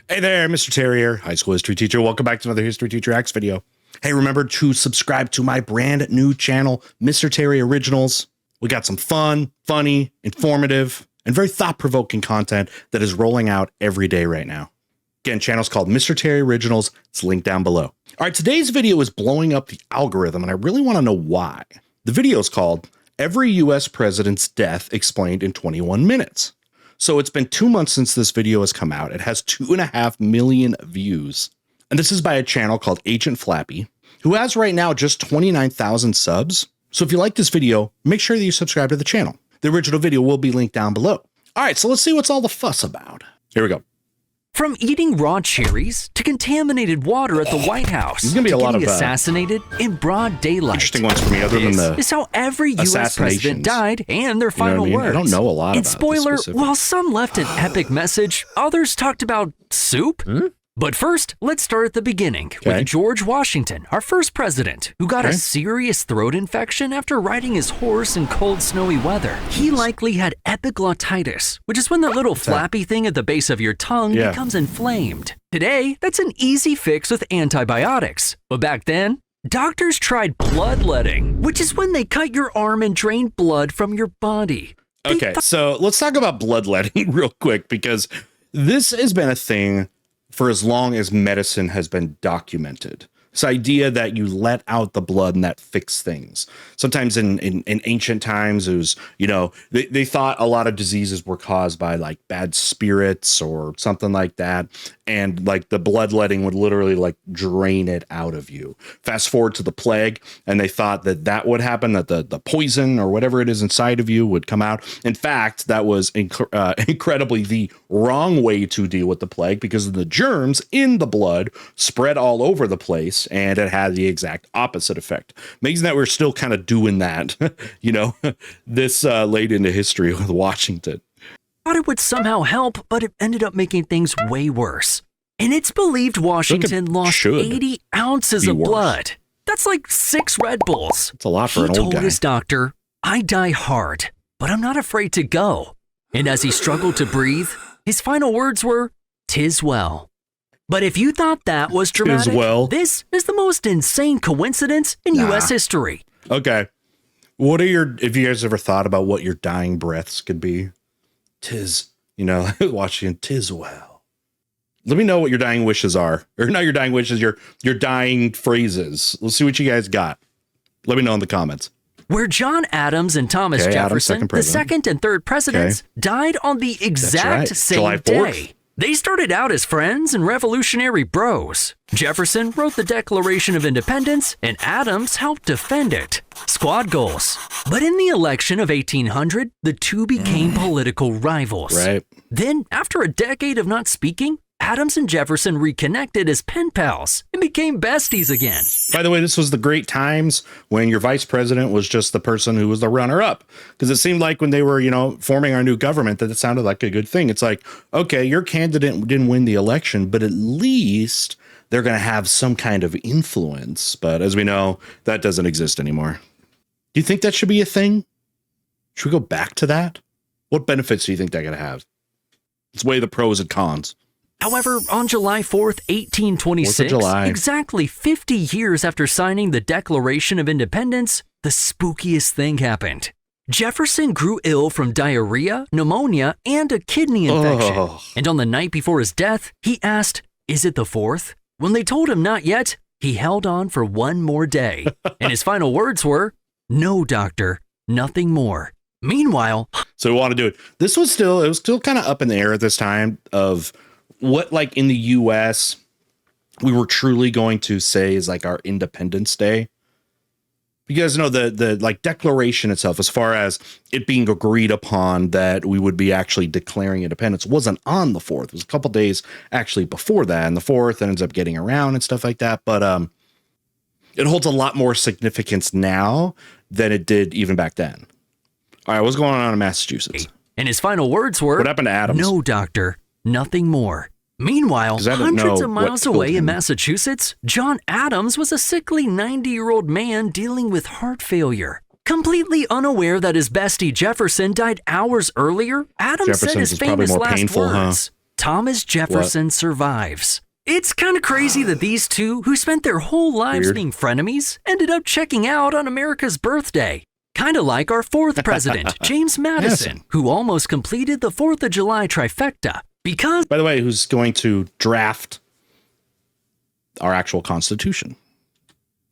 Hey there, Mr. Terrier, high school history teacher. Welcome back to another History Teacher X video. Hey, remember to subscribe to my brand new channel, Mr. Terrier Originals. We got some fun, funny, informative, and very thought-provoking content that is rolling out every day right now. Again, channel's called Mr. Terrier Originals. It's linked down below. All right, today's video is blowing up the algorithm, and I really want to know why. The video is called Every U.S. President's Death Explained in 21 Minutes. So it's been 2 months since this video has come out. It has 2.5 million views. And this is by a channel called Agent Flappy, who has right now just 29,000 subs. So if you like this video, make sure that you subscribe to the channel. The original video will be linked down below. All right, so let's see what's all the fuss about. Here we go. From eating raw cherries to contaminated water at the White House, there's gonna be a lot of assassinated in broad daylight. Interesting ones for me, other than the is how every U.S. president died and their final words. I don't know a lot and about spoiler, while some left an epic message, others talked about soup. But first, let's start at the beginning with George Washington, our first president, who got a serious throat infection after riding his horse in cold, snowy weather. He likely had epiglottitis, which is when the little flappy thing at the base of your tongue becomes inflamed. Today, that's an easy fix with antibiotics. But back then, doctors tried bloodletting, which is when they cut your arm and drain blood from your body. Okay, so let's talk about bloodletting real quick, because this has been a thing for as long as medicine has been documented. This idea that you let out the blood and that fixed things. Sometimes in ancient times, it was, you know, they thought a lot of diseases were caused by like bad spirits or something like that. And like the bloodletting would literally like drain it out of you. Fast forward to the plague, and they thought that that would happen, that the poison or whatever it is inside of you would come out. In fact, that was incredibly the wrong way to deal with the plague, because the germs in the blood spread all over the place, and it had the exact opposite effect. Amazing that we're still kind of doing that, you know, this late into history with Washington. Thought it would somehow help, but it ended up making things way worse. And it's believed Washington lost 80 ounces of blood. That's like 6 Red Bulls. It's a lot for an old guy. He told his doctor, "I die hard, but I'm not afraid to go." And as he struggled to breathe, his final words were, "'Tis well." But if you thought that was dramatic, this is the most insane coincidence in U.S. history. Okay. What are have you guys ever thought about what your dying breaths could be? "'Tis," you know, Washington, "'tis well." Let me know what your dying wishes are. Or not your dying wishes, your dying phrases. Let's see what you guys got. Let me know in the comments. Where John Adams and Thomas Jefferson, the second and third presidents, died on the exact same day. They started out as friends and revolutionary bros. Jefferson wrote the Declaration of Independence, and Adams helped defend it. Squad goals. But in the election of 1800, the two became political rivals. Then, after a decade of not speaking, Adams and Jefferson reconnected as pen pals and became besties again. By the way, this was the great times when your vice president was just the person who was the runner-up, because it seemed like when they were, you know, forming our new government, that it sounded like a good thing. It's like, okay, your candidate didn't win the election, but at least they're going to have some kind of influence. But as we know, that doesn't exist anymore. Do you think that should be a thing? Should we go back to that? What benefits do you think they're going to have? Let's weigh the pros and cons. However, on July 4th, 1826, exactly 50 years after signing the Declaration of Independence, the spookiest thing happened. Jefferson grew ill from diarrhea, pneumonia, and a kidney infection. And on the night before his death, he asked, "Is it the 4th?" When they told him not yet, he held on for one more day. And his final words were, "No, doctor, nothing more." Meanwhile, so we want to do it. It was still kind of up in the air at this time of what, like in the US, we were truly going to say is like our Independence Day. Because, you know, the like declaration itself, as far as it being agreed upon that we would be actually declaring independence, wasn't on the 4th. It was a couple days actually before that, and the 4th ends up getting around and stuff like that. But it holds a lot more significance now than it did even back then. All right, what's going on in Massachusetts? And his final words were, "What happened to Adams?" "No, doctor, nothing more." Meanwhile, hundreds of miles away in Massachusetts, John Adams was a sickly 90-year-old man dealing with heart failure. Completely unaware that his bestie Jefferson died hours earlier, Adams said his famous last words, Thomas Jefferson survives. It's kind of crazy that these two, who spent their whole lives being frenemies, ended up checking out on America's birthday. Kind of like our fourth president, James Madison, who almost completed the 4th of July trifecta. Because, by the way, who's going to draft our actual Constitution?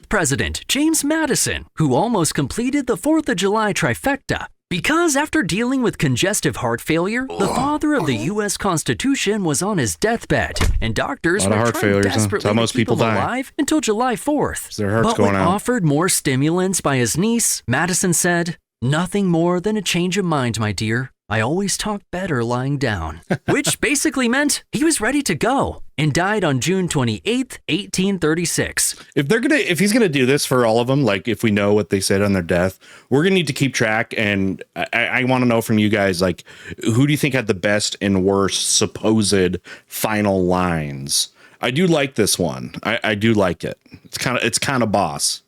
President James Madison, who almost completed the 4th of July trifecta. Because after dealing with congestive heart failure, the father of the U.S. Constitution was on his deathbed, and doctors were trying desperately to keep him alive until July 4th. Their heart's but going when out. offered more stimulants by his niece, Madison said, "Nothing more than a change of mind, my dear. I always talk better lying down," which basically meant he was ready to go, and died on June 28th, 1836. If he's gonna do this for all of them, like if we know what they said on their death, we're gonna need to keep track. And I want to know from you guys, like, who do you think had the best and worst supposed final lines? I do like this one. I do like it. It's kind of boss.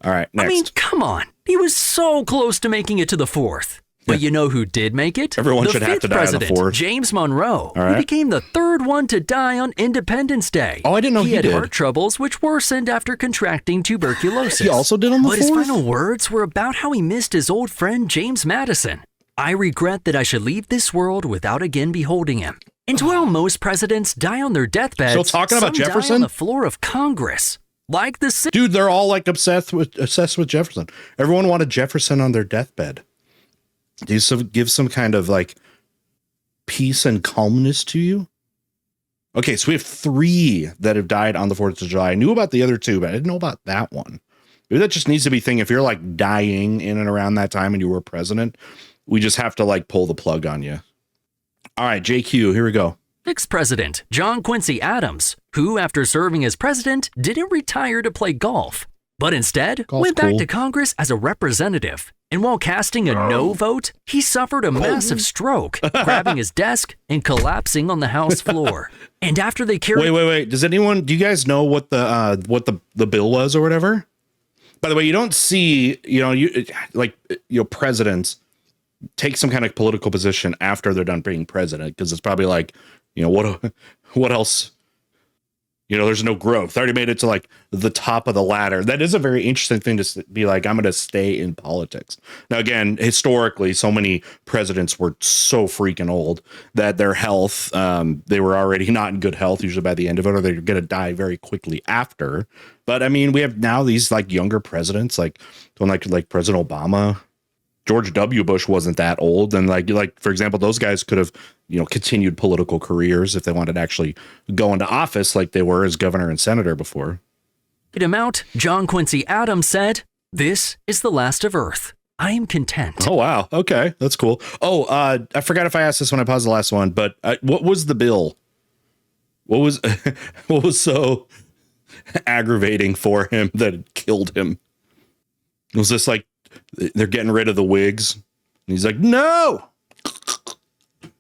All right, next. I mean, come on. He was so close to making it to the 4th. But you know who did make it? Everyone should have to die on the 4th. James Monroe, who became the 3rd one to die on Independence Day. Oh, I didn't know he had did. heart troubles, which worsened after contracting tuberculosis. He also did on the 4th? But his final words were about how he missed his old friend James Madison. "I regret that I should leave this world without again beholding him." And while most presidents die on their deathbeds, so talking about some Jefferson? die on the floor of Congress. Like the dude, they're all like obsessed with Jefferson. Everyone wanted Jefferson on their deathbed. Give some kind of like peace and calmness to you. Okay, so we have 3 that have died on the 4th of July. I knew about the other 2, but I didn't know about that one. Maybe that just needs to be a thing. If you're like dying in and around that time and you were president, we just have to like pull the plug on you. All right, JQ, here we go. 6th president, John Quincy Adams, who, after serving as president, didn't retire to play golf, but instead went back to Congress as a representative. And while casting a no vote, he suffered a massive stroke, grabbing his desk and collapsing on the House floor. And after they carried... Wait. Do you guys know what the bill was or whatever? By the way, you don't see, presidents take some kind of political position after they're done being president, because it's probably like, what else? There's no growth. I already made it to like the top of the ladder. That is a very interesting thing to be like, I'm going to stay in politics. Now, again, historically, so many presidents were so freaking old that their health, they were already not in good health, usually by the end of it, or they're going to die very quickly after. But I mean, we have now these like younger presidents, like President Obama. George W. Bush wasn't that old. And like, for example, those guys could have, continued political careers if they wanted to actually go into office like they were as governor and senator before. Him out, John Quincy Adams said, "This is the last of Earth. I am content." Oh, wow. Okay. That's cool. Oh, I forgot if I asked this when I paused the last one, but what was the bill? What was so aggravating for him that it killed him? Was this like, they're getting rid of the wigs? And he's like, no.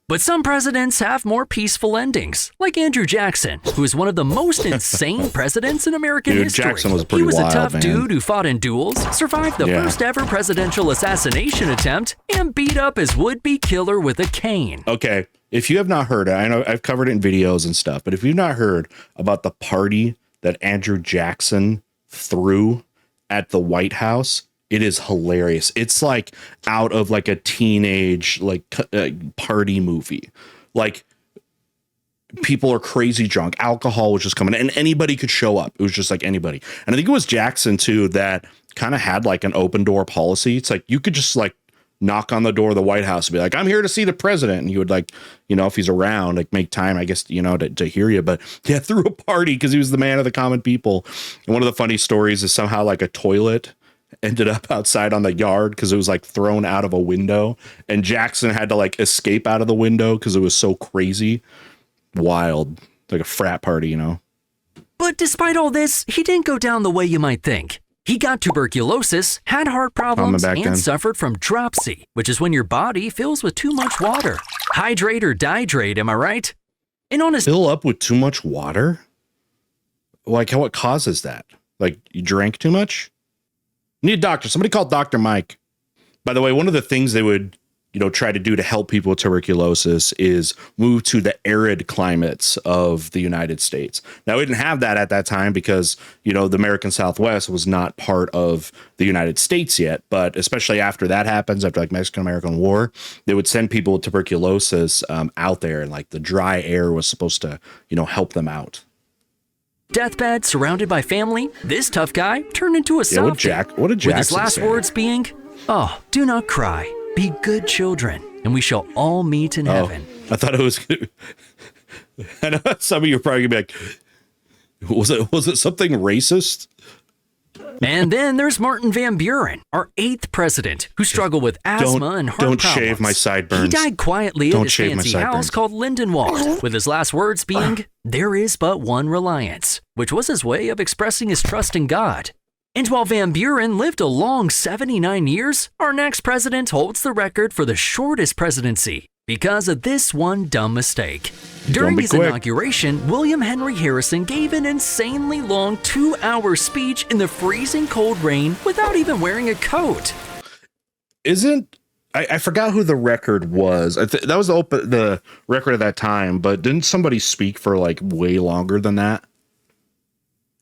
But some presidents have more peaceful endings, like Andrew Jackson, who is one of the most insane presidents in American history. Jackson was pretty He was wild, a tough man. dude who fought in duels, survived the first ever presidential assassination attempt, and beat up his would-be killer with a cane. Okay, if you have not heard, I know I've covered it in videos and stuff, but if you've not heard about the party that Andrew Jackson threw at the White House, it is hilarious. It's like out of like a teenage party movie. Like, people are crazy drunk. Alcohol was just coming, and anybody could show up. It was just like anybody. And I think it was Jackson too that kind of had like an open door policy. It's like you could just like knock on the door of the White House and be like, "I'm here to see the president," and he would like, if he's around, like make time, I guess, to hear you. But yeah, threw a party because he was the man of the common people. And one of the funny stories is somehow like a toilet ended up outside on the yard because it was like thrown out of a window, and Jackson had to like escape out of the window because it was so crazy. Wild, like a frat party, But despite all this, he didn't go down the way you might think. He got tuberculosis, had heart problems, and suffered from dropsy, which is when your body fills with too much water. Hydrate or dihydrate, am I right? And on his fill up with too much water? Like, what causes that? Like, you drank too much? You need a doctor. Somebody call Dr. Mike. By the way, one of the things they would try to do to help people with tuberculosis is move to the arid climates of the United States. Now, we didn't have that at that time because, the American Southwest was not part of the United States yet. But especially after that happens, after like Mexican-American War, they would send people with tuberculosis out there, and like the dry air was supposed to, help them out. Deathbed, surrounded by family, this tough guy turned into a softie. What did Jackson With his last say? words being, "Oh, do not cry. Be good children, and we shall all meet in heaven." I thought it was. I know some of you are probably gonna be like, was it something racist? And then there's Martin Van Buren, our 8th president, who struggled with asthma and heart problems. Don't shave my sideburns. He died quietly in his fancy house called Lindenwald, with his last words being, "There is but one reliance," which was his way of expressing his trust in God. And while Van Buren lived a long 79 years, our next president holds the record for the shortest presidency because of this one dumb mistake. During his inauguration, William Henry Harrison gave an insanely long 2-hour speech in the freezing cold rain without even wearing a coat. I forgot who the record was. That was the record at that time, but didn't somebody speak for like way longer than that?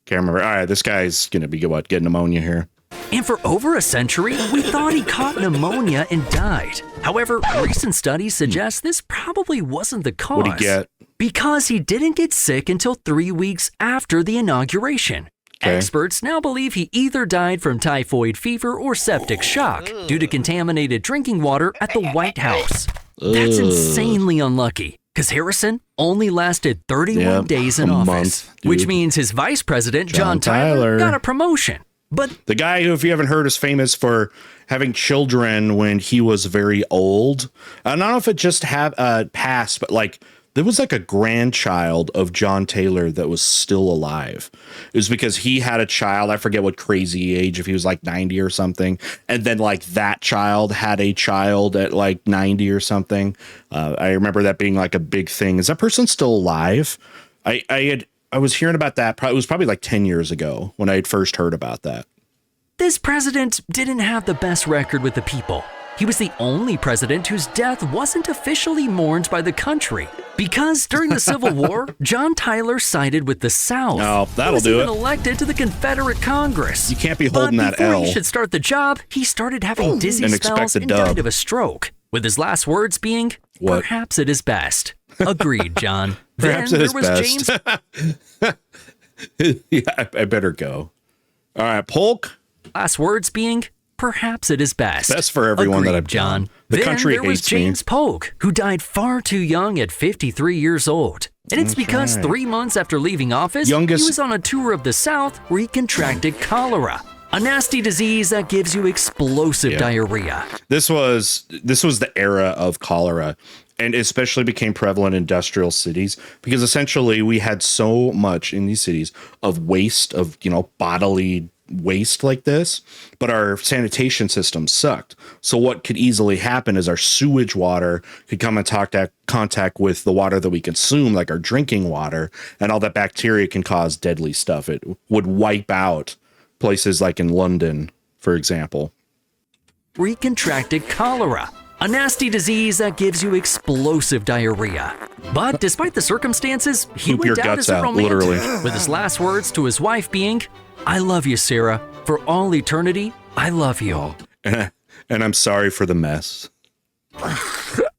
Can't remember. All right, this guy's going to be getting pneumonia here. And for over a century, we thought he caught pneumonia and died. However, recent studies suggest this probably wasn't the cause. What'd he get? Because he didn't get sick until 3 weeks after the inauguration. Okay. Experts now believe he either died from typhoid fever or septic shock due to contaminated drinking water at the White House. That's insanely unlucky, because Harrison only lasted 31 days in office, which means his vice president, John Tyler, got a promotion. But the guy who, if you haven't heard, is famous for having children when he was very old. I don't know if it just passed, but like there was like a grandchild of John Taylor that was still alive. It was because he had a child. I forget what crazy age, if he was like 90 or something. And then like that child had a child at like 90 or something. I remember that being like a big thing. Is that person still alive? I was hearing about that. It was probably like 10 years ago when I had first heard about that. This president didn't have the best record with the people. He was the only president whose death wasn't officially mourned by the country. Because during the Civil War, John Tyler sided with the South. Oh, that'll do it. He was even elected to the Confederate Congress. You can't be holding that L. Before he should start the job, he started having dizzy spells and died of a stroke. With his last words being, "Perhaps it is best." Agreed, John. Perhaps then it is there was best. James. Yeah, I better go. All right, Polk. Last words being, "Perhaps it is best." Best for everyone. Agreed, that I've John. done. The then country there was hates James me. Polk, who died far too young at 53 years old. And it's because 3 months after leaving office, he was on a tour of the South where he contracted cholera, a nasty disease that gives you explosive diarrhea. This was the era of cholera, and especially became prevalent in industrial cities because essentially we had so much in these cities of waste, of bodily waste like this, but our sanitation system sucked. So what could easily happen is our sewage water could come in contact with the water that we consume, like our drinking water, and all that bacteria can cause deadly stuff. It would wipe out places like in London, for example. Recontracted cholera, a nasty disease that gives you explosive diarrhea. But despite the circumstances, he Poop your went out guts as a out, romantic, literally. with his last words to his wife being, "I love you, Sarah. For all eternity, I love you." And I'm sorry for the mess.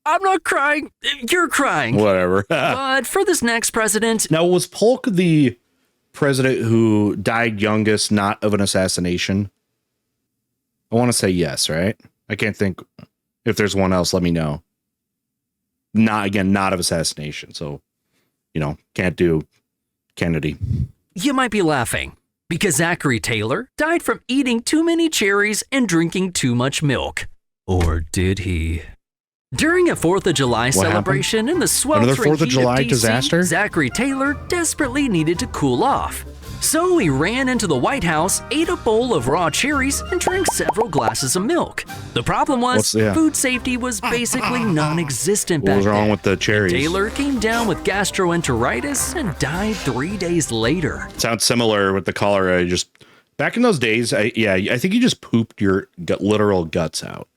I'm not crying. You're crying. Whatever. But for this next president... Now, was Polk the president who died youngest, not of an assassination? I want to say yes, right? I can't think. If there's one else, let me know. Not of assassination. So, can't do Kennedy. You might be laughing, because Zachary Taylor died from eating too many cherries and drinking too much milk. Or did he? During a 4th of July celebration in the sweltering Another 4th of heat July of DC, disaster? Zachary Taylor desperately needed to cool off. So he ran into the White House, ate a bowl of raw cherries, and drank several glasses of milk. The problem was, food safety was basically non-existent back then. What was wrong with the cherries? Taylor came down with gastroenteritis and died 3 days later. Sounds similar with the cholera. Just back in those days, I think you just pooped your literal guts out.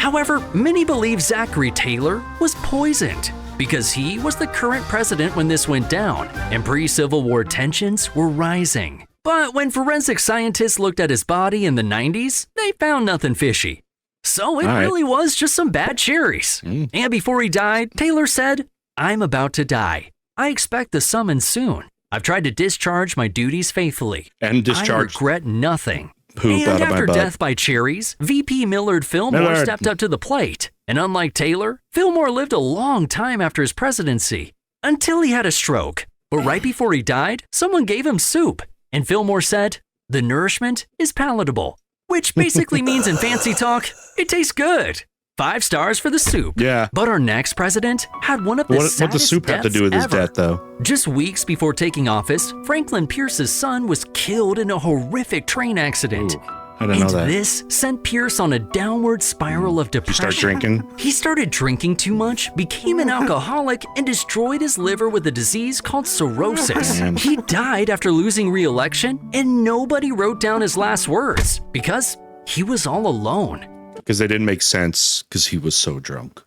However, many believe Zachary Taylor was poisoned because he was the current president when this went down, and pre-Civil War tensions were rising. But when forensic scientists looked at his body in the 90s, they found nothing fishy. So it really was just some bad cherries. And before he died, Taylor said, "I'm about to die. I expect the summons soon. I've tried to discharge my duties faithfully. And discharge. I regret nothing." Poop And out of my after butt. death by cherries, VP Millard Fillmore stepped up to the plate. And unlike Taylor, Fillmore lived a long time after his presidency, until he had a stroke. But right before he died, someone gave him soup. And Fillmore said, "The nourishment is palatable," which basically means in fancy talk, it tastes good. 5 stars for the soup. Yeah. But our next president had one of the saddest What does soup have to do with his deaths ever. death, though? Just weeks before taking office, Franklin Pierce's son was killed in a horrific train accident. Ooh, I didn't know that. This sent Pierce on a downward spiral of depression. You start drinking? He started drinking too much, became an alcoholic, and destroyed his liver with a disease called cirrhosis. Damn. He died after losing re-election, and nobody wrote down his last words because he was all alone. Because they didn't make sense because he was so drunk.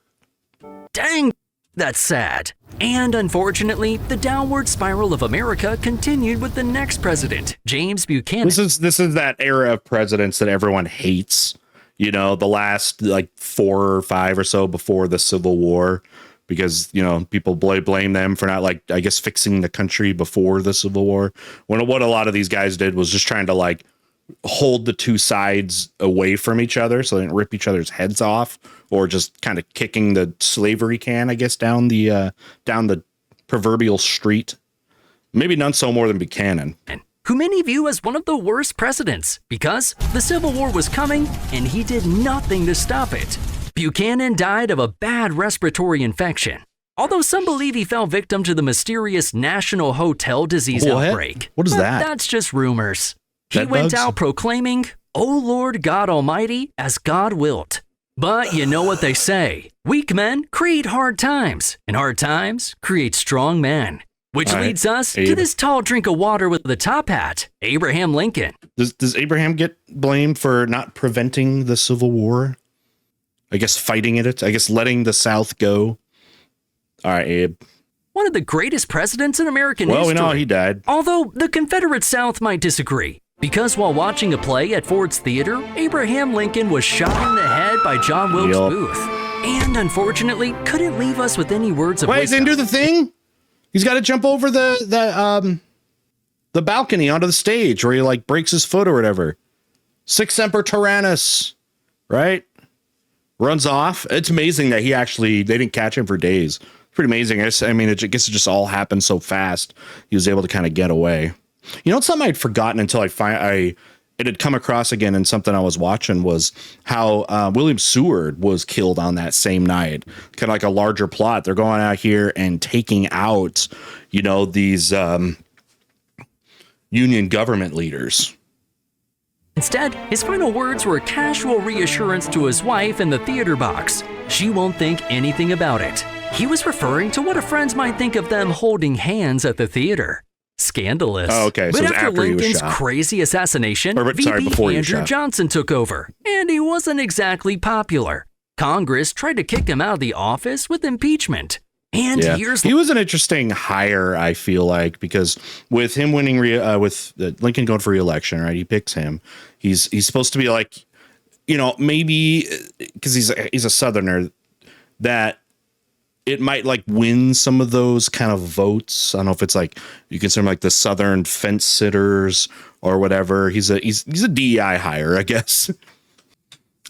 Dang, that's sad. And unfortunately, the downward spiral of America continued with the next president, James Buchanan. This is that era of presidents that everyone hates. You know, the last like 4 or 5 or so before the Civil War, because you know people blame them for not, like, I guess, fixing the country before the Civil War. When what a lot of these guys did was just trying to like hold the two sides away from each other so they didn't rip each other's heads off, or just kind of kicking the slavery can, I guess, down the proverbial street. Maybe none so more than Buchanan, who many view as one of the worst presidents because the Civil War was coming and he did nothing to stop it. Buchanan died of a bad respiratory infection, although some believe he fell victim to the mysterious National Hotel Disease outbreak. What is But that? That's just rumors. He Bed went bugs? out proclaiming, "O Lord God Almighty, as God wilt." But you know what they say, weak men create hard times, and hard times create strong men. Which All right, leads us to Abe. this tall drink of water with the top hat, Abraham Lincoln. Does Abraham get blamed for not preventing the Civil War? I guess fighting it. I guess letting the South go. All right, Abe. One of the greatest presidents in American history. Well, we know he died. Although the Confederate South might disagree. Because while watching a play at Ford's Theater, Abraham Lincoln was shot in the head by John Wilkes Yup. Booth. And unfortunately, couldn't leave us with any words of Wait, he wisdom. didn't do the thing? He's got to jump over the balcony onto the stage where he like breaks his foot or whatever. Sic semper tyrannis, right? Runs off. It's amazing that they didn't catch him for days. Pretty amazing. I mean, I guess it just all happened so fast. He was able to kind of get away. You know, it's something I'd forgotten until it had come across again in something I was watching, was how William Seward was killed on that same night. Kind of like a larger plot. They're going out here and taking out, you know, these Union government leaders. Instead, his final words were a casual reassurance to his wife in the theater box. She won't think anything about it. He was referring to what a friends might think of them holding hands at the theater. Scandalous. Oh, okay. So But it was after after he was Lincoln's shot. crazy assassination, Before he was Andrew shot. Johnson took over, and he wasn't exactly popular. Congress tried to kick him out of the office with impeachment. And years he was an interesting hire, I feel like, because with him winning, with Lincoln going for re-election, right? He picks him. He's supposed to be like, you know, maybe because he's a Southerner, that it might like win some of those kind of votes. I don't know if it's like you consider him like the Southern fence sitters or whatever. He's a DEI hire, I guess.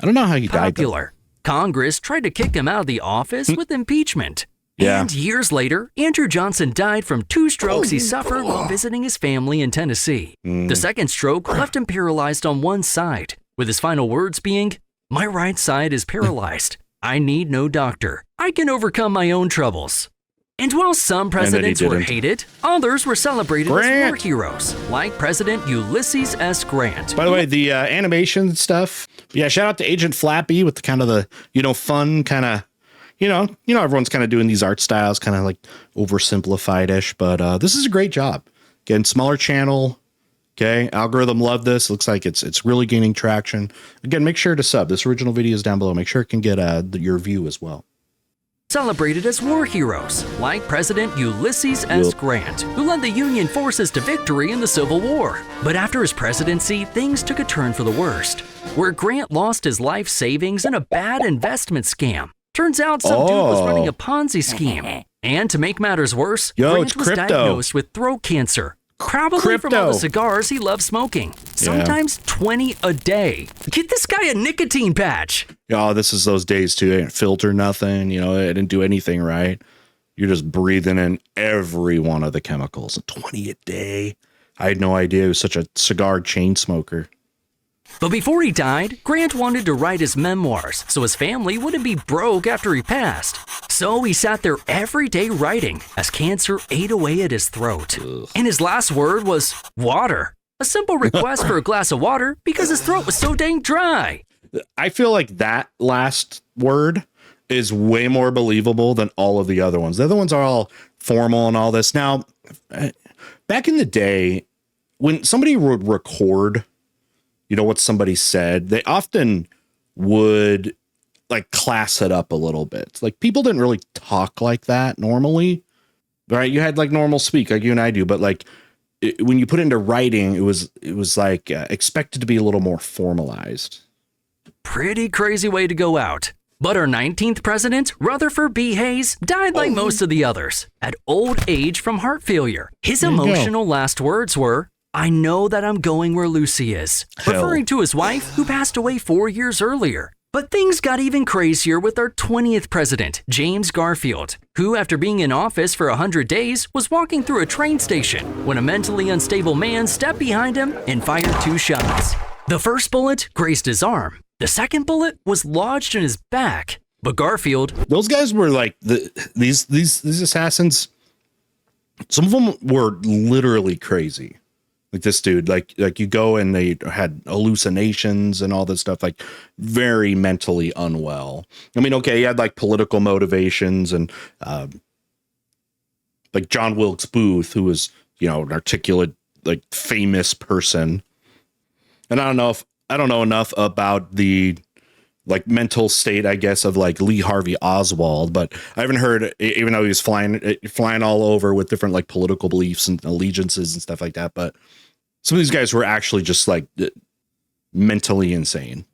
I don't know how he died. popular. Congress tried to kick him out of the office with impeachment. Yeah. And years later, Andrew Johnson died from 2 strokes he suffered while visiting his family in Tennessee. The second stroke left him paralyzed on one side, with his final words being, "My right side is paralyzed. I need no doctor. I can overcome my own troubles." And while some presidents were didn't. hated, others were celebrated as Grant. war heroes, like President Ulysses S. Grant. By the way, the animation stuff. Yeah, shout out to Agent Flappy with the kind of the, you know, fun kind of, you know, everyone's kind of doing these art styles, kind of like oversimplified-ish, but this is a great job. Again, smaller channel, Okay, algorithm love this. Looks like it's really gaining traction. Again, make sure to sub. This original video is down below. Make sure it can get your view as well. Celebrated as war heroes, like President Ulysses S. Grant, who led the Union forces to victory in the Civil War. But after his presidency, things took a turn for the worst, where Grant lost his life savings in a bad investment scam. Turns out some dude was running a Ponzi scheme. And to make matters worse, Grant was diagnosed with throat cancer. Probably from all the cigars he loved smoking. Sometimes 20 a day. Get this guy a nicotine patch. Oh, this is those days too. They didn't filter nothing. You know, it didn't do anything right. You're just breathing in every one of the chemicals. 20 a day. I had no idea he was such a cigar chain smoker. But before he died, Grant wanted to write his memoirs so his family wouldn't be broke after he passed. So he sat there every day writing as cancer ate away at his throat. And his last word was water. A simple request for a glass of water because his throat was so dang dry. I feel like that last word is way more believable than all of the other ones. The other ones are all formal and all this. Now, back in the day, when somebody would record, you know, what somebody said, they often would like class it up a little bit. Like people didn't really talk like that normally, right? You had like normal speak like you and I do, but like when you put it into writing, it was like expected to be a little more formalized. Pretty crazy way to go out. But our 19th president, Rutherford B. Hayes, died like most of the others, at old age from heart failure. His emotional last words were, "I know that I'm going where Lucy is," referring to his wife who passed away 4 years earlier. But things got even crazier with our 20th president, James Garfield, who after being in office for 100 days was walking through a train station when a mentally unstable man stepped behind him and fired 2 shots. The first bullet grazed his arm. The second bullet was lodged in his back. But Garfield... Those guys were like, these assassins, some of them were literally crazy. Like this dude, like you go and they had hallucinations and all this stuff, like very mentally unwell. I mean, okay, he had like political motivations and like John Wilkes Booth, who was, you know, an articulate, like famous person. And I don't know enough about the like mental state, I guess, of like Lee Harvey Oswald, but I haven't heard, even though he was flying all over with different like political beliefs and allegiances and stuff like that. But some of these guys were actually just like mentally insane.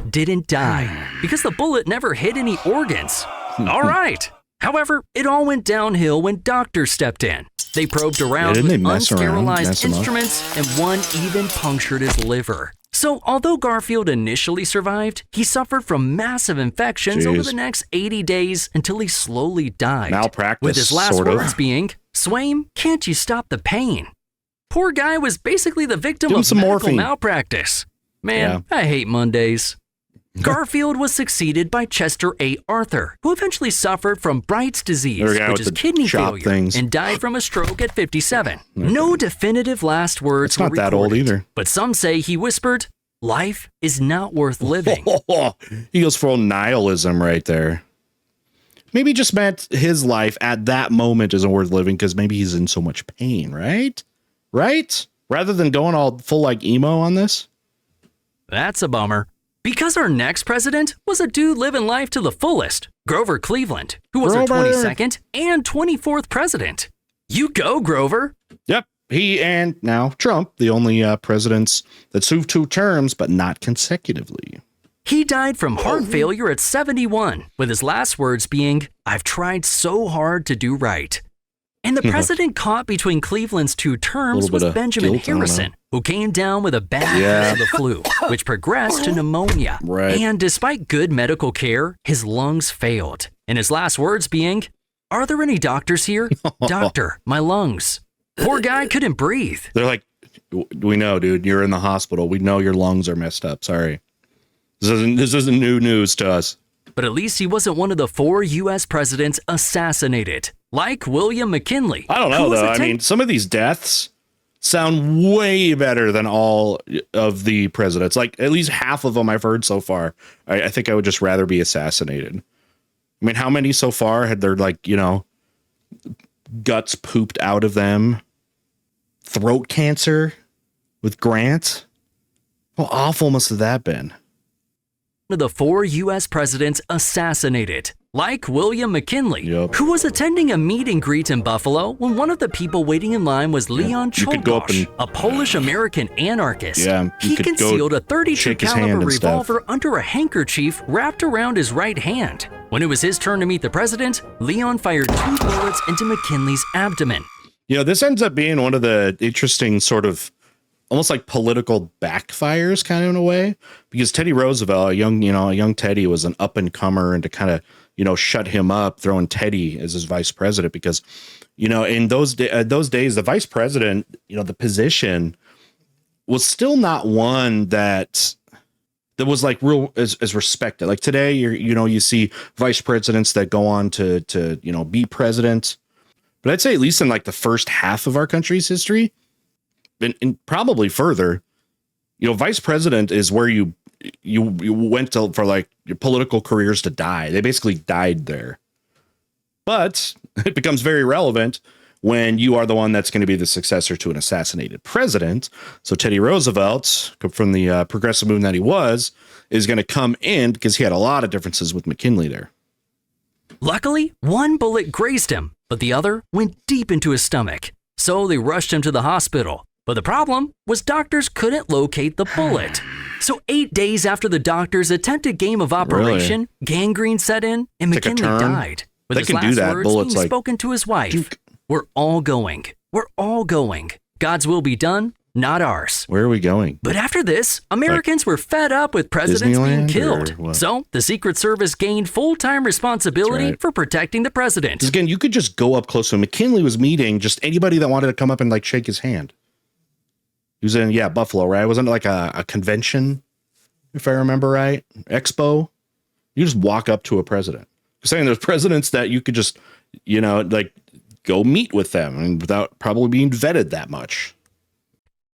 Didn't die because the bullet never hit any organs. All right. However, it all went downhill when doctors stepped in. They probed around with unsterilized instruments and one even punctured his liver. So although Garfield initially survived, he suffered from massive infections over the next 80 days until he slowly died. Malpractice, with his last words being, "Swaim, can't you stop the pain?" Poor guy was basically the victim of medical malpractice. Man, I hate Mondays. Garfield was succeeded by Chester A. Arthur, who eventually suffered from Bright's disease, which is kidney failure, and died from a stroke at 57. No definitive last words were recorded. It's not that old either. But some say he whispered, "Life is not worth living." He goes full nihilism right there. Maybe he just meant his life at that moment isn't worth living because maybe he's in so much pain, right? Right? Rather than going all full like emo on this? That's a bummer. Because our next president was a dude living life to the fullest, Grover Cleveland, who was our 22nd and 24th president. You go, Grover. Yep. He and now Trump, the only presidents that served 2 terms, but not consecutively. He died from heart failure at 71, with his last words being, "I've tried so hard to do right." And the president caught between Cleveland's 2 terms was Benjamin Harrison, who came down with a bad case of the flu, which progressed to pneumonia. And despite good medical care, his lungs failed. And his last words being, "Are there any doctors here? Doctor, my lungs." Poor guy couldn't breathe. They're like, "We know, dude, you're in the hospital. We know your lungs are messed up. Sorry. This isn't new news to us." But at least he wasn't one of the 4 U.S. presidents assassinated, like William McKinley. I don't know, though. I mean, some of these deaths sound way better than all of the presidents. Like, at least half of them I've heard so far. I think I would just rather be assassinated. I mean, how many so far had their, like, you know, guts pooped out of them? Throat cancer? with Grant. How awful must have that been? Of the 4 U.S. presidents assassinated, like William McKinley, Yep. who was attending a meet and greet in Buffalo when one of the people waiting in line was Leon You could go up Czolgosz, and- a Polish-American anarchist. Yeah, you He could go concealed a 32 shake his caliber hand and stuff. revolver under a handkerchief wrapped around his right hand. When it was his turn to meet the president, Leon fired 2 bullets into McKinley's abdomen. You know, this ends up being one of the interesting sort of almost like political backfires kind of in a way, because Teddy Roosevelt, a young Teddy, was an up and comer, and to kind of, shut him up, throwing Teddy as his vice president, because, in those days, the vice president, the position was still not one that was like real as respected. Like today, you see vice presidents that go on to be president. But I'd say at least in like the first half of our country's history, and probably further, vice president is where you went to for like your political careers to die. They basically died there. But it becomes very relevant when you are the one that's going to be the successor to an assassinated president. So Teddy Roosevelt, from the progressive movement that he was, is going to come in because he had a lot of differences with McKinley there. Luckily, one bullet grazed him, but the other went deep into his stomach. So they rushed him to the hospital. But the problem was doctors couldn't locate the bullet. So 8 days after the doctors' attempted game of operation, gangrene set in and Take a McKinley turn. died. With They his can do last that. words Bullets being like, spoken to his wife. Duke. We're all going. We're all going. God's will be done, not ours. Where are we going? But after this, Americans were fed up with presidents being Disneyland or killed. what? So the Secret Service gained full-time responsibility right. for protecting the president. Because again, you could just go up close to him. McKinley was meeting just anybody that wanted to come up and like shake his hand. He was in, Buffalo, right? Wasn't it like a convention, if I remember right? Expo. You just walk up to a president. You're saying there's presidents that you could just, like go meet with them and without probably being vetted that much.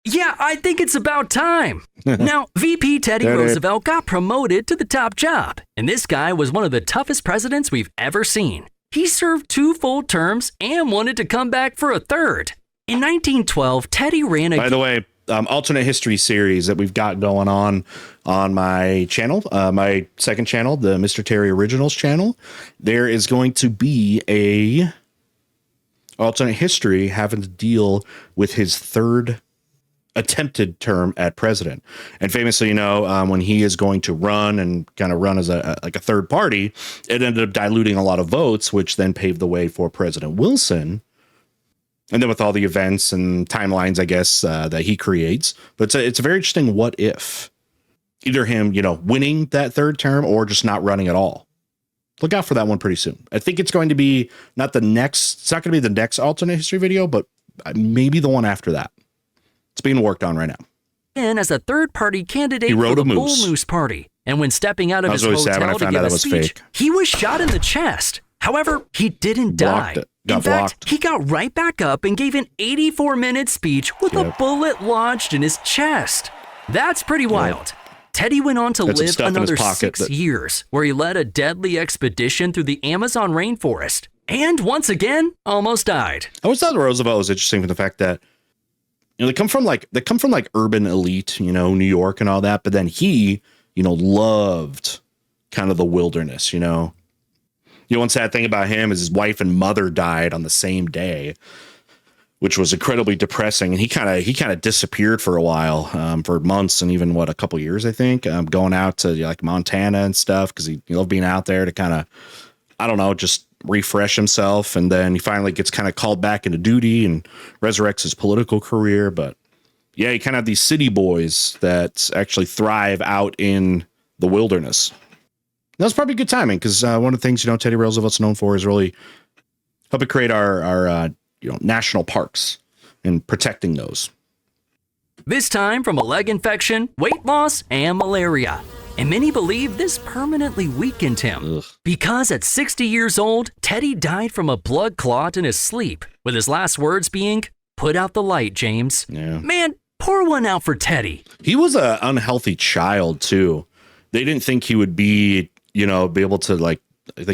Yeah, I think it's about time. Now, VP Teddy Roosevelt got promoted to the top job, and this guy was one of the toughest presidents we've ever seen. He served 2 full terms and wanted to come back for a third. In 1912, Teddy ran By the way, alternate history series that we've got going on my channel, my second channel, the Mr. Terry Originals channel. There is going to be a alternate history having to deal with his third attempted term at president. And famously, when he is going to run and kind of run as a third party, it ended up diluting a lot of votes, which then paved the way for President Wilson. And then with all the events and timelines, I guess, that he creates. But it's a very interesting what if. Either him, winning that third term or just not running at all. Look out for that one pretty soon. I think it's going to be it's not going to be the next alternate history video, but maybe the one after that. It's being worked on right now. in as a third-party candidate for the Bull Moose Party. And when stepping out of his hotel to give a speech, he was shot in the chest. However, he didn't die. In fact, he got right back up and gave an 84-minute speech with a bullet lodged in his chest. That's pretty wild. Teddy went on to live another 6 years, where he led a deadly expedition through the Amazon rainforest. And once again, almost died. I always thought Roosevelt was interesting for the fact that, they come from like urban elite, New York and all that. But then he, loved kind of the wilderness, one sad thing about him is his wife and mother died on the same day, which was incredibly depressing. And he kind of disappeared for a while, for months and even a couple years, I think, going out to like Montana and stuff. Cause he loved being out there to kind of, just refresh himself. And then he finally gets kind of called back into duty and resurrects his political career. But yeah, you kind of have these city boys that actually thrive out in the wilderness. That was probably good timing because one of the things, Teddy Roosevelt's known for is really helping create our national parks and protecting those. This time from a leg infection, weight loss, and malaria. And many believe this permanently weakened him. Because at 60 years old, Teddy died from a blood clot in his sleep, with his last words being, "Put out the light, James." Yeah. Man, pour one out for Teddy. He was an unhealthy child, too. They didn't think he would be able to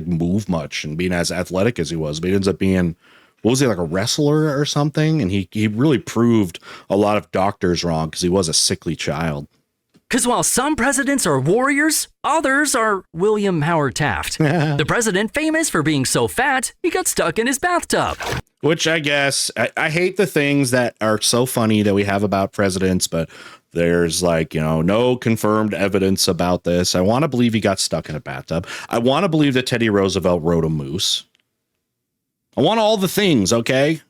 move much and being as athletic as he was, but he ends up being what was he, like a wrestler or something? And he really proved a lot of doctors wrong because he was a sickly child. Because while some presidents are warriors, others are William Howard Taft. The president famous for being so fat, he got stuck in his bathtub. Which I guess, I hate the things that are so funny that we have about presidents, but there's like, no confirmed evidence about this. I want to believe he got stuck in a bathtub. I want to believe that Teddy Roosevelt rode a moose. I want all the things, okay?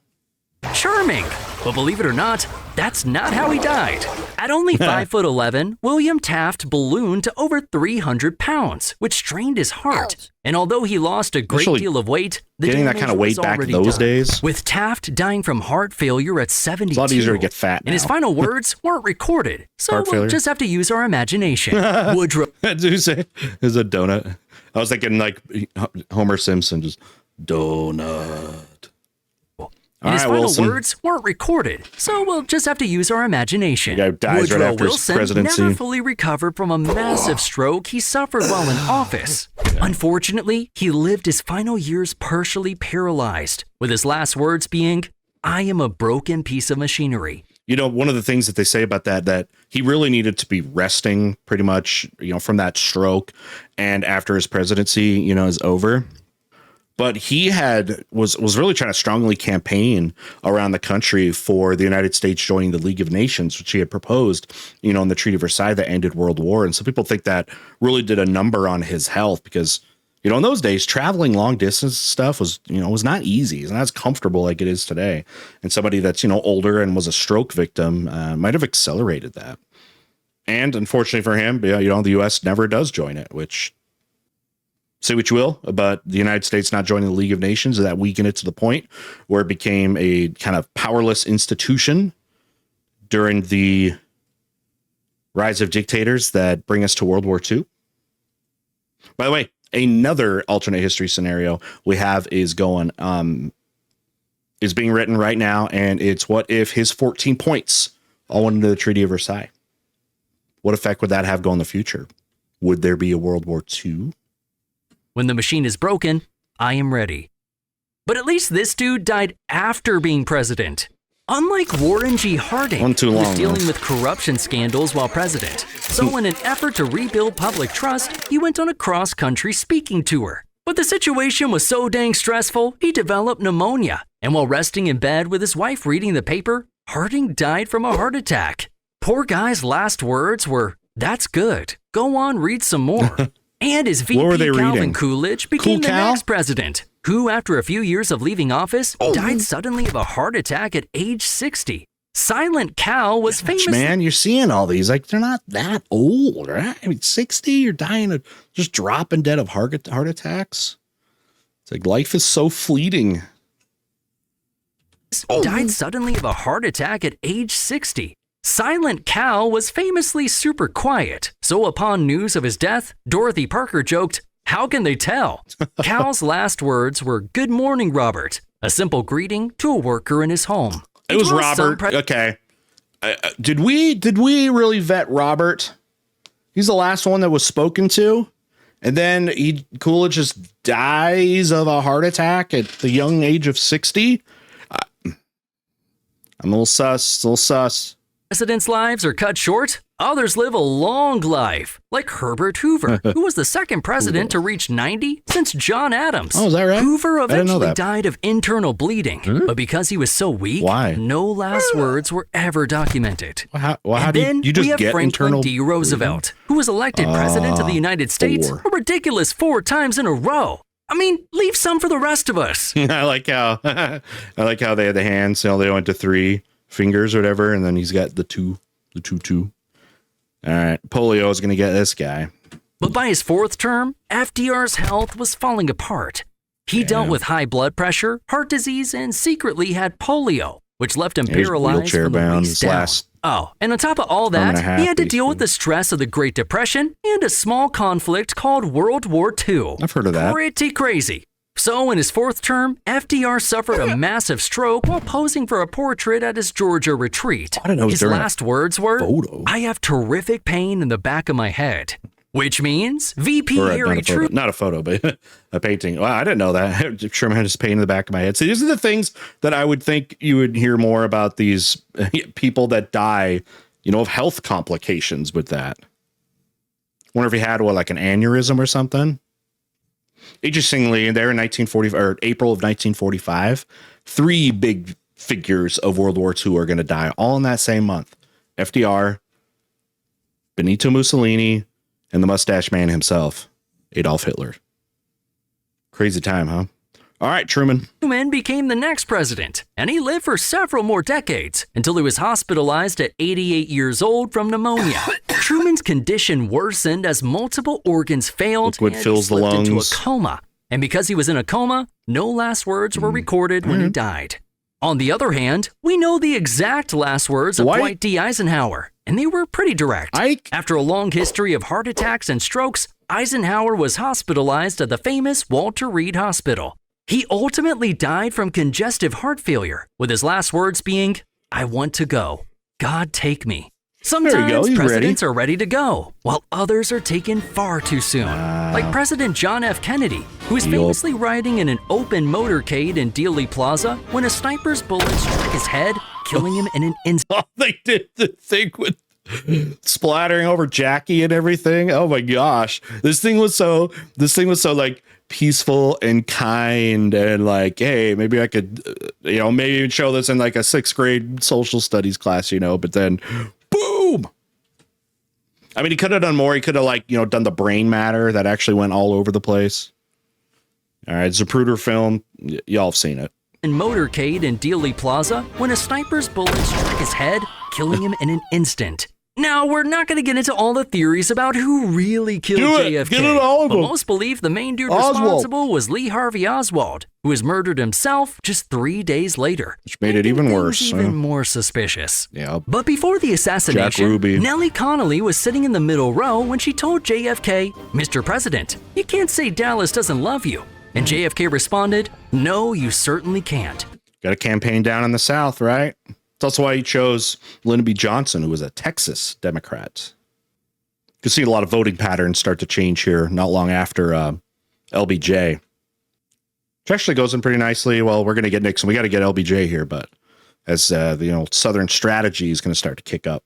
Charming. But believe it or not, that's not how he died. At only 5'11", William Taft ballooned to over 300 pounds, which strained his heart. And although he lost a great deal of weight, the getting that kind of weight back those days. With Taft dying from heart failure at 72. It's a lot easier to get fat now. And his final words weren't recorded, so we'll just have to use our imagination. Woodrow. Did you say is a donut? I was thinking like Homer Simpson, just donut. And his final words weren't recorded, so we'll just have to use our imagination. The guy dies Woodrow right after Wilson his presidency. never fully recovered from a massive stroke he suffered while in office. Unfortunately, he lived his final years partially paralyzed, with his last words being, "I am a broken piece of machinery." One of the things that they say about that he really needed to be resting pretty much, from that stroke, and after his presidency, is over. But he was really trying to strongly campaign around the country for the United States joining the League of Nations, which he had proposed, in the Treaty of Versailles that ended World War. And so people think that really did a number on his health because, in those days, traveling long distance stuff was not easy. It's not as comfortable like it is today. And somebody that's, older and was a stroke victim might have accelerated that. And unfortunately for him, the U.S. never does join it, which... Say what you will about the United States not joining the League of Nations, that weakened it to the point where it became a kind of powerless institution during the rise of dictators that bring us to World War II. By the way, another alternate history scenario we have is being written right now, and it's what if his 14 points all went into the Treaty of Versailles? What effect would that have go in the future? Would there be a World War II? When the machine is broken, I am ready. But at least this dude died after being president. Unlike Warren G. Harding, who was dealing with corruption scandals while president. So in an effort to rebuild public trust, he went on a cross-country speaking tour. But the situation was so dang stressful, he developed pneumonia. And while resting in bed with his wife reading the paper, Harding died from a heart attack. Poor guy's last words were, "That's good. Go on, read some more." And his VP Calvin Coolidge became the next president, who, after a few years of leaving office, died suddenly of a heart attack at age 60. Silent Cal was famous. Man, you're seeing all these, like, they're not that old, right? 60, you're dying of just dropping dead of heart attacks. It's like life is so fleeting. Died suddenly of a heart attack at age 60. Silent Cal was famously super quiet, so upon news of his death, Dorothy Parker joked, "How can they tell?" Cal's last words were, "Good morning, Robert," a simple greeting to a worker in his home. It was Robert. Okay. Did we really vet Robert? He's the last one that was spoken to. And then Coolidge just dies of a heart attack at the young age of 60. I'm a little sus. Presidents' lives are cut short. Others live a long life, like Herbert Hoover, who was the second president to reach 90 since John Adams. Oh, is that right? Hoover eventually died of internal bleeding, but because he was so weak, no last words were ever documented. How do you just get Franklin internal D. Roosevelt, who was elected president of the United States a ridiculous 4 times in a row. I mean, leave some for the rest of us. I like how they had the hands. They went to 3 fingers or whatever, and then he's got the two. All right, polio is going to get this guy. But by his 4th term, FDR's health was falling apart. He dealt with high blood pressure, heart disease, and secretly had polio, which left him paralyzed from the waist down. And on top of all that, he had to deal with the stress of the Great Depression and a small conflict called World War II. I've heard of that. Pretty crazy. So in his 4th term, FDR suffered a massive stroke while posing for a portrait at his Georgia retreat. His last words were, "I have terrific pain in the back of my head." which means VP Or Harry Truman. not a photo, but a painting. Well, I didn't know that. Truman had his paint in the back of my head. So these are the things that I would think you would hear more about, these people that die, of health complications with that. Wonder if he had like an aneurysm or something. Interestingly, there in April of 1945, 3 big figures of World War II are going to die all in that same month. FDR, Benito Mussolini, and the mustache man himself, Adolf Hitler. Crazy time, huh? All right, Truman. Truman became the next president, and he lived for several more decades until he was hospitalized at 88 years old from pneumonia. Truman's condition worsened as multiple organs failed Liquid and fills he the slipped into a lungs. coma. And because he was in a coma, no last words were recorded when he died. On the other hand, we know the exact last words of Dwight D. Eisenhower, and they were pretty direct. After a long history of heart attacks and strokes, Eisenhower was hospitalized at the famous Walter Reed Hospital. He ultimately died from congestive heart failure, with his last words being, "I want to go. God take me." Sometimes presidents are ready to go, while others are taken far too soon. Like President John F. Kennedy, who was famously riding in an open motorcade in Dealey Plaza when a sniper's bullet struck his head, killing him in an instant. Oh, they did the thing with splattering over Jackie and everything. Oh my gosh. This thing was so like peaceful and kind and like, hey, maybe I could, maybe even show this in like a 6th grade social studies class, but then boom. I mean, he could have done more. He could have done the brain matter that actually went all over the place. All right. Zapruder film. Y'all have seen it. In motorcade in Dealey Plaza when a sniper's bullet struck his head, killing him in an instant. Now, we're not going to get into all the theories about who really killed JFK, Get it all of but them. most believe the main dude responsible was Lee Harvey Oswald, who was murdered himself just 3 days later. Which made it even worse. Even more suspicious. Yeah. But before the assassination, Nellie Connolly was sitting in the middle row when she told JFK, "Mr. President, you can't say Dallas doesn't love you." And JFK responded, "No, you certainly can't." Got a campaign down in the South, right? That's why he chose Lyndon B. Johnson, who was a Texas Democrat. You can see a lot of voting patterns start to change here not long after LBJ. Which actually goes in pretty nicely. Well, we're going to get Nixon. We got to get LBJ here, but as the Southern strategy is going to start to kick up.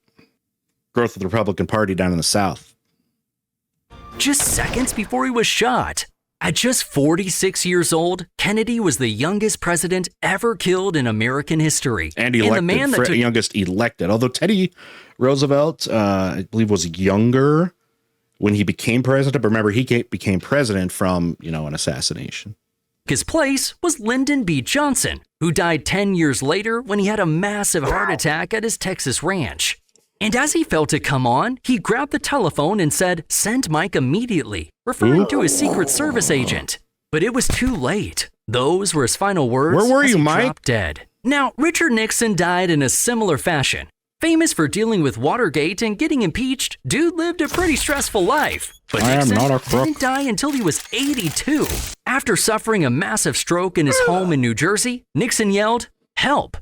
Growth of the Republican Party down in the South. Just seconds before he was shot. At just 46 years old, Kennedy was the youngest president ever killed in American history. And elected, youngest elected. Although Teddy Roosevelt, I believe, was younger when he became president. But remember, he became president from, an assassination. His place was Lyndon B. Johnson, who died 10 years later when he had a massive heart attack at his Texas ranch. And as he felt it come on, he grabbed the telephone and said, "Send Mike immediately," referring to his Secret Service agent. But it was too late. Those were his final words. Where were you, Mike? Dropped dead. Now, Richard Nixon died in a similar fashion. Famous for dealing with Watergate and getting impeached, dude lived a pretty stressful life. But Nixon didn't die until he was 82. After suffering a massive stroke in his home in New Jersey, Nixon yelled, "Help."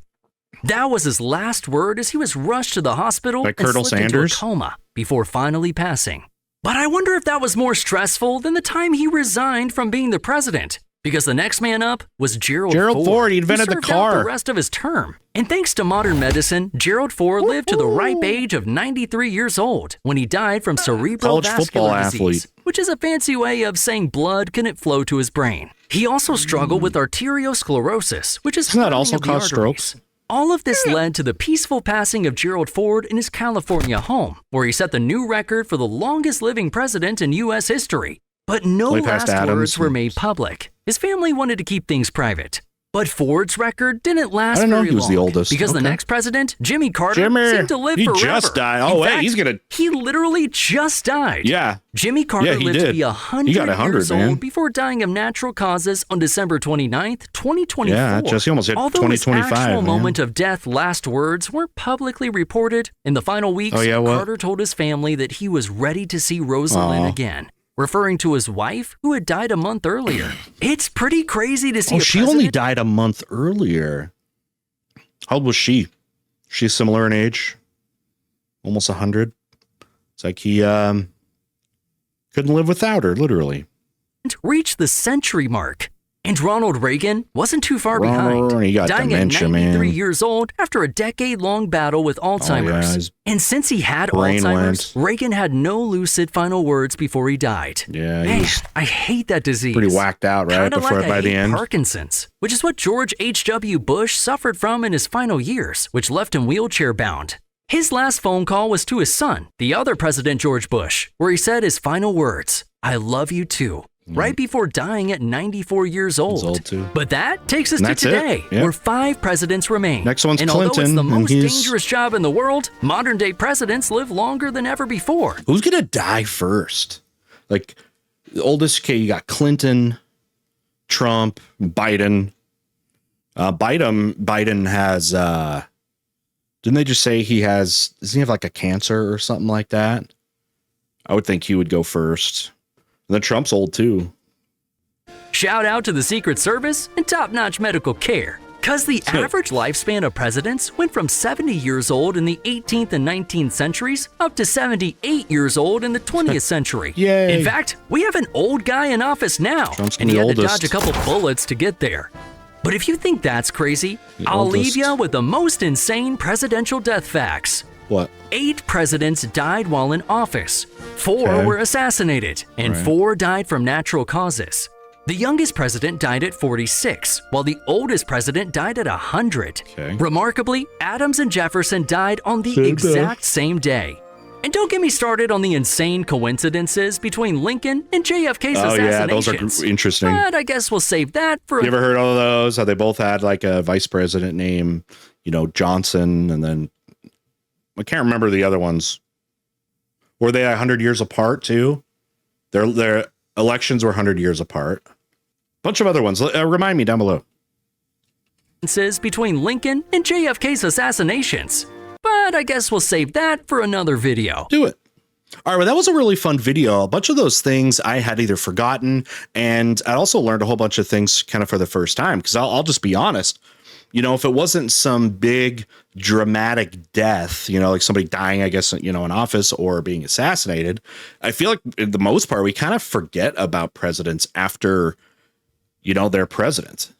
That was his last word as he was rushed to the hospital and slipped into a coma before finally passing. But I wonder if that was more stressful than the time he resigned from being the president, because the next man up was Gerald Ford. He invented the car. Out the rest of his term. And thanks to modern medicine, Gerald Ford lived to the ripe age of 93 years old when he died from cerebral vascular disease, which is a fancy way of saying blood couldn't flow to his brain. He also struggled with arteriosclerosis, which is that also cause strokes? All of this led to the peaceful passing of Gerald Ford in his California home, where he set the new record for the longest living president in U.S. history. But no last words were made public. His family wanted to keep things private. But Ford's record didn't last very long. He was the oldest. Because the next president, Jimmy Carter, seemed to live forever. He just died. Oh, wait, he's going to... He literally just died. Yeah. Jimmy Carter lived to be 100 years old before dying of natural causes on December 29th, 2024. Yeah, he almost hit 2025. Although his actual moment of death last words weren't publicly reported, in the final weeks, Carter told his family that he was ready to see Rosalind again, referring to his wife who had died a month earlier. It's pretty crazy to see. She only died a month earlier. How old was she? She's similar in age, almost 100. It's like he Couldn't live without her, literally. Reached the century mark. And Ronald Reagan wasn't too far behind, He got dying dementia, at 93 man. years old after a decade-long battle with Alzheimer's. his And since he had brain Alzheimer's, went. Reagan had no lucid final words before he died. Yeah, he Man, was I hate that disease. pretty whacked out right Kinda before like by I the hate end. Parkinson's, which is what George H.W. Bush suffered from in his final years, which left him wheelchair-bound. His last phone call was to his son, the other President George Bush, where he said his final words, "I love you too," right before dying at 94 years old. He's old too. But that takes us And to that's it. today, Yep. where 5 presidents remain. Next one's and although it's Clinton, the and most he's- dangerous job in the world, modern-day presidents live longer than ever before. Who's gonna die first? Like the oldest. Okay, you got Clinton, Trump, Biden. Biden has. Didn't they just say he has? Does he have like a cancer or something like that? I would think he would go first. And then Trump's old too. Shout out to the Secret Service and top-notch medical care. Because the average lifespan of presidents went from 70 years old in the 18th and 19th centuries up to 78 years old in the 20th century. Yay. In fact, we have an old guy in office now, Trump's and he the had to oldest. dodge a couple bullets to get there. But if you think that's crazy, The I'll leave oldest. you with the most insane presidential death facts. What? 8 presidents died while in office, 4 Okay. were assassinated, and Right. 4 died from natural causes. The youngest president died at 46, while the oldest president died at 100. Okay. Remarkably, Adams and Jefferson died on the Same day. exact same day. And don't get me started on the insane coincidences between Lincoln and JFK's Oh yeah, those are assassinations. interesting. But I guess we'll save that for You ever heard of those? How they both had like a vice president name, Johnson, and then I can't remember the other ones. Were they 100 years apart too? Their elections were 100 years apart. Bunch of other ones. Remind me down below. differences between Lincoln and JFK's assassinations. But I guess we'll save that for another video. Do it. All right, well, that was a really fun video. A bunch of those things I had either forgotten, and I also learned a whole bunch of things kind of for the first time, because I'll just be honest. If it wasn't some big dramatic death, like somebody dying, I guess, in office or being assassinated, I feel like for the most part, we kind of forget about presidents after, they're president.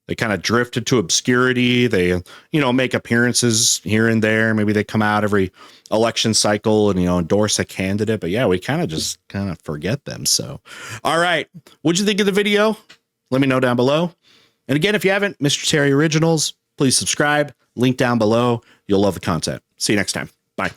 They kind of drift into obscurity. They, make appearances here and there. Maybe they come out every election cycle and, endorse a candidate. But yeah, we kind of forget them. So, all right. What'd you think of the video? Let me know down below. And again, if you haven't, Mr. Terry Originals, please subscribe. Link down below. You'll love the content. See you next time. Bye.